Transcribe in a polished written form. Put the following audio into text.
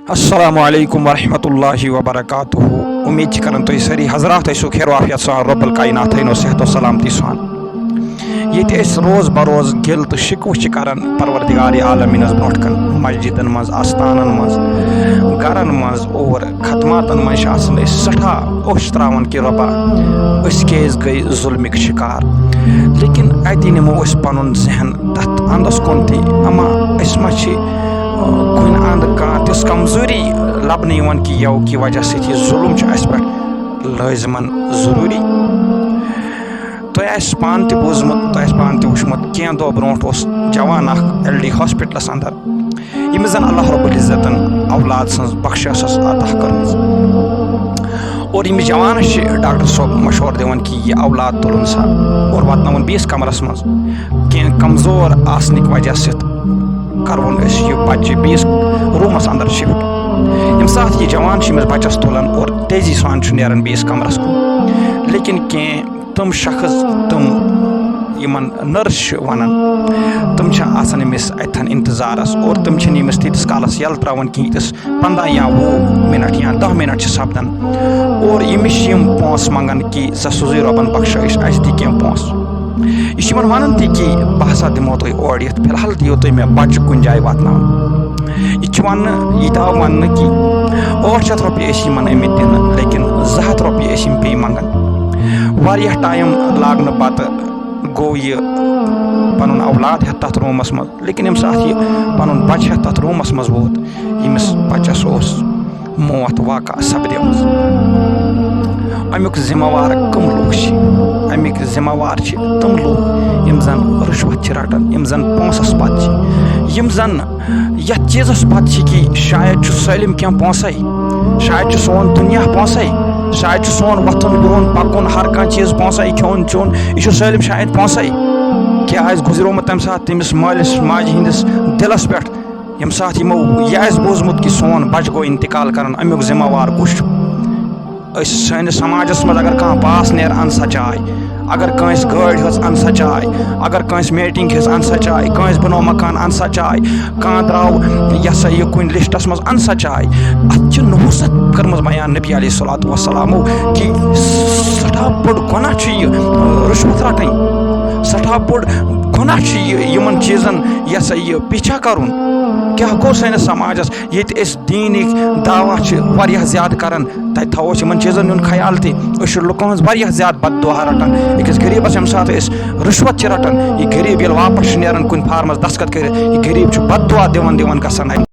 अस्सलामुअलैकुम वरहमतुल्लाहि वबरकातुहू। उम्मीद करन तुम सारी हजरात खैर आफियत सान रब्बुल कायनात थो सेहत सलामती सान। ये रोज़ बरोज़ गिल तो शिकव करान परवरदिगार आलमीनस ब्रोट कन मस्जिदन मज आस्थानन मज गरन मज और खतमातन मज सठा ओश त्रावन कि रब्बा केज गई जुल्मिक शिकार। लेकिन अति नमो पन जहन तथ अंदस कुन ती अमा मा कुन अंद कह तिस कमजोरी लबन कि यव कि वजह से जुल्म पे लाजमन जरूरी। तुम पान तूजमुत पान तुमुत कह दो ब्रो जवान LD हॉस्पिटलस अंदर यमिस जन अल्लाह रब्बुल इज्जतन औलाद सज बख्शिश अता कर और यमिस जवान डॉक्टर साहब मशवर दिवान कि यह औलाद तुलन सा और वातन बीस कमरस मज कह कमजोर आसनिक वजह से करवन यह बच्चे बीस रूमस अंदर शिफ्ट। यम साथ यह जवान बच्चस तुलान और तेजी सान नेरान बीस कमरस कुन। लेकिन कह तम शख्स तम यमन नर्स वनान तम अमिस अथन इंतजारस और तम तीस कालस यल त्रावन कि 15 या 20 मिनट या 10 मिनट सपदन और यमिश पोस मंगन कि सोजी रबन बख्शिश अस दी कह पोस। यह वन ती कि बह हसा दिमो तुम और फिलहाल दियो तुम मे बच्च कुन जाए वातना। यह वन यह वन कि 800 रुपये अमित दिन लेकिन 200 रुपये पे मंगन। वारिया टाइम लागन पत गो यह पन औलाद हेत तथ रूमस मज। लेकिन यम साथ यह पन बच हेत तथ रूमस मज वोत यमिस बच्चस मौत वाक़ा सपदे। अमुक जिम्मेवार कम लोग अमिक जिम्मेवार तम लोग यम जन रुश्वत रटान यम जन पोंसस पत यम जन यथ चीज़स पत कि शायद सलम क्या पोंसै शायद सोन दुनिया पोंसै शायद सोन वथन बिहन पकुन हर कह चीज़ पोंसै खोन चोन यह सलम शायद पोंसै क्या गुजरोमुत तम साथ तमिस मालिस माज हंदिस दिलस पे यम साथ यमो यह बोजमुत कि सोन बच गो इंतकाल कर अमुक जिम्मेवार कुछ सानिस समाजस मज अगर कह पास नेर अन सा चाय अगर कंस गाड़ी हज अन सा चाय अगर कंस मीटिंग हज अन सा चाय कंस बनो मकान अन सा चाय कह द्राव यह सा यह कुन लिस्टस मज अन सा चाय अत नहुसत कर्मज बयान नबी अलैहिस्सलातु वस्सलामो कि सठा बड़ गुनाह रुश्वत रटन सठा बड़ गुनाह यमन चीज़न यह सा यह पीछा करुन। क्या गो सानिस समाजस ये दीनिक दावा वारिया ज्यादा करान तत थो इन चीज़न हुन ख्याल तह लुकन वारिया ज्यादा बददुआ रटान अकिस गरीबस यम साथ रुश्वत रटान यह गरीब ये वापस नेरान कुन फार्मस दस्तखत कर यह गरीब बददुआ दिवान गसान।